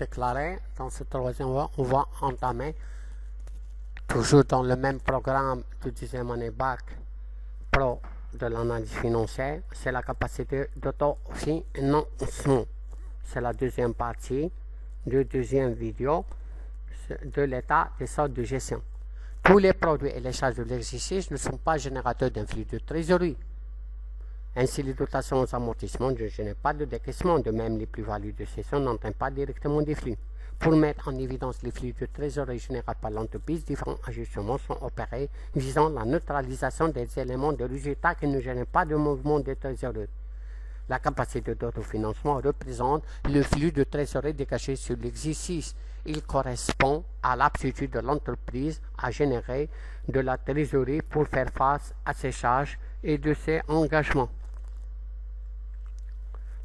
déclaré. Dans ce troisième voie, on va entamer, toujours dans le même programme de deuxième année bac pro de l'analyse financière, c'est la capacité d'autofinancement. C'est la deuxième partie de deuxième vidéo de l'état des soldes de gestion. Tous les produits et les charges de l'exercice ne sont pas générateurs d'un flux de trésorerie. Ainsi, les dotations aux amortissements ne génèrent pas de décaissement, de même les plus-values de cession n'entraînent pas directement des flux. Pour mettre en évidence les flux de trésorerie générés par l'entreprise, différents ajustements sont opérés visant la neutralisation des éléments de résultat qui ne génèrent pas de mouvement de trésorerie. La capacité d'autofinancement représente le flux de trésorerie dégagé sur l'exercice. Il correspond à l'aptitude de l'entreprise à générer de la trésorerie pour faire face à ses charges et de ses engagements.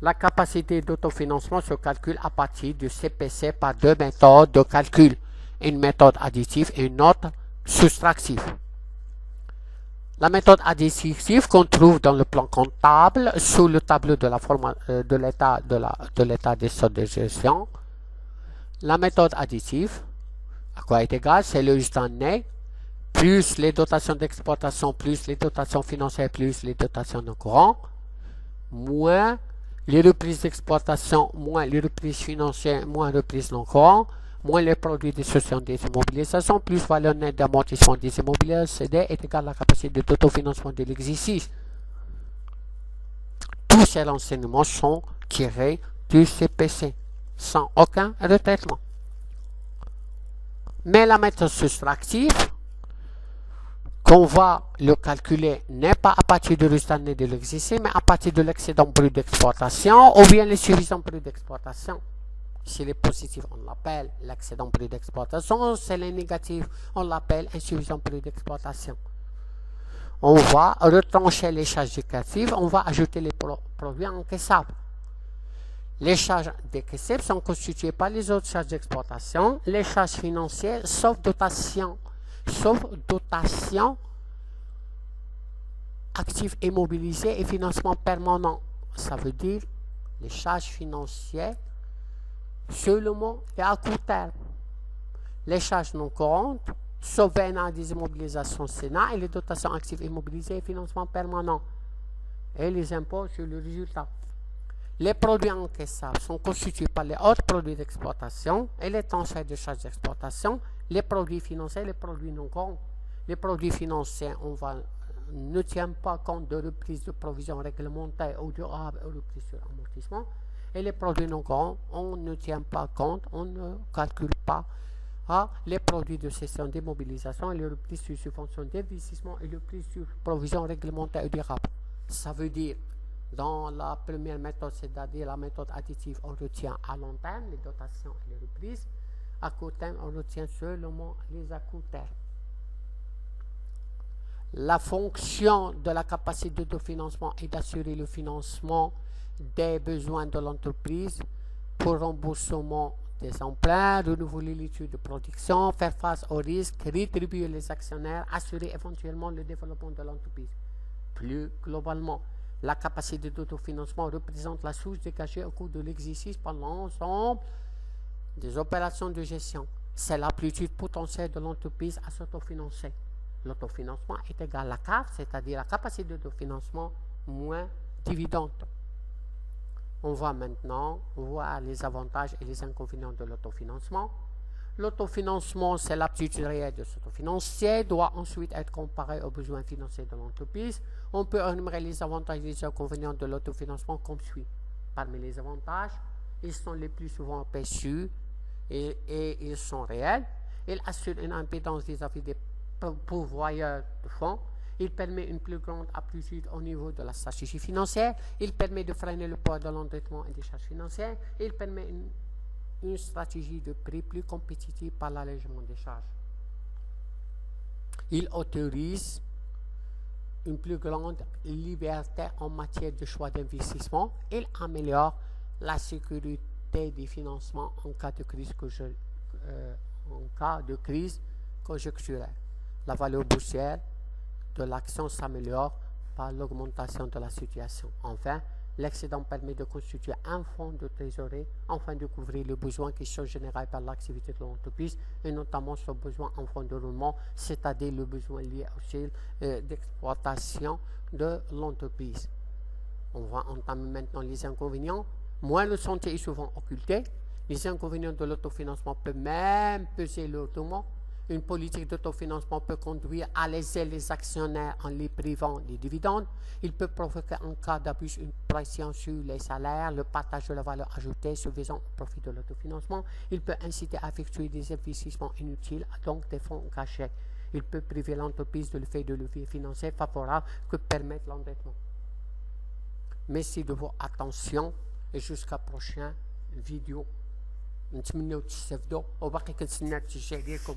La capacité d'autofinancement se calcule à partir du CPC par deux méthodes de calcul, une méthode additive et une autre soustractive. La méthode additive qu'on trouve dans le plan comptable sous le tableau de la forme de l'état des soldes de gestion. La méthode additive, à quoi est égal? C'est le résultat net plus les dotations d'exploitation plus les dotations financières plus les dotations non courantes moins les reprises d'exploitation moins les reprises financières moins reprises non courantes moins les produits de cession des immobilisations plus valeur nette d'amortissement des immobiliers cédés est égal à la capacité d'autofinancement de l'exercice. Tous ces renseignements sont tirés du CPC sans aucun retraitement. Mais la méthode soustractive, qu'on va le calculer n'est pas à partir du résultat net de l'exercice, mais à partir de l'excédent brut d'exploitation ou bien les suffisants bruts d'exploitation. S'il est positif, on l'appelle l'excédent brut d'exploitation. Si c'est négatif, on l'appelle insuffisant brut d'exploitation. On va retrancher les charges déclaratives, on va ajouter les produits encaissables. Les charges décaissées sont constituées par les autres charges d'exploitation, les charges financières, sauf dotation actifs immobilisés et financement permanent. Ça veut dire les charges financières seulement et à court terme. Les charges non courantes, sauf venant des immobilisations Sénat et les dotations actives immobilisées et financement permanent. Et les impôts sur le résultat. Les produits encaissables sont constitués par les autres produits d'exploitation et les transferts de charges d'exploitation, les produits financiers et les produits non courants. Les produits financiers, ne tient pas compte de reprise de provisions réglementaires ou durables ou reprise sur amortissement. Et les produits non courants, on ne tient pas compte, on ne calcule pas les produits de cession d'immobilisation et les reprises sur subvention d'investissement et les reprises sur provisions réglementaires et durables. Ça veut dire, dans la première méthode, c'est-à-dire la méthode additive, on retient à long terme les dotations et les reprises. À court terme, on retient seulement les à court terme. La fonction de la capacité de financement est d'assurer le financement des besoins de l'entreprise pour remboursement des emprunts, renouveler l'étude de production, faire face aux risques, rétribuer les actionnaires, assurer éventuellement le développement de l'entreprise. Plus globalement, la capacité d'autofinancement représente la source dégagée au cours de l'exercice par l'ensemble des opérations de gestion. C'est l'aptitude potentielle de l'entreprise à s'autofinancer. L'autofinancement est égal à la CAF, c'est-à-dire la capacité d'autofinancement moins dividende. On va maintenant voir les avantages et les inconvénients de l'autofinancement. L'autofinancement, c'est l'aptitude réelle de s'autofinancer, doit ensuite être comparé aux besoins financiers de l'entreprise. On peut énumérer les avantages et les inconvénients de l'autofinancement comme suit. Parmi les avantages, ils sont les plus souvent perçus et ils sont réels. Ils assurent une impédance vis-à-vis des pourvoyeurs de fonds. Il permet une plus grande aptitude au niveau de la stratégie financière. Il permet de freiner le poids de l'endettement et des charges financières. Il permet une stratégie de prix plus compétitive par l'allègement des charges. Il autorise une plus grande liberté en matière de choix d'investissement. Il améliore la sécurité des financements en cas de crise conjoncturelle. La valeur boursière de l'action s'améliore par l'augmentation de la situation. Enfin, L'excédent permet de constituer un fonds de trésorerie afin de couvrir les besoins qui sont générés par l'activité de l'entreprise et notamment son besoin en fonds de roulement, c'est-à-dire le besoin lié au cycle d'exploitation de l'entreprise. On va entamer maintenant les inconvénients. Moins le santé est souvent occulté. Les inconvénients de l'autofinancement peuvent même peser lourdement. Une politique d'autofinancement peut conduire à léser les actionnaires en les privant des dividendes. Il peut provoquer en cas d'abus une pression sur les salaires, le partage de la valeur ajoutée se faisant au profit de l'autofinancement. Il peut inciter à effectuer des investissements inutiles, donc des fonds cachés. Il peut priver l'entreprise de l'effet de levier financier favorable que permet l'endettement. Merci de votre attention et jusqu'à prochaine vidéo. نتمنى تستافدوا وباقي كنتسنى التشجيع ديالكم.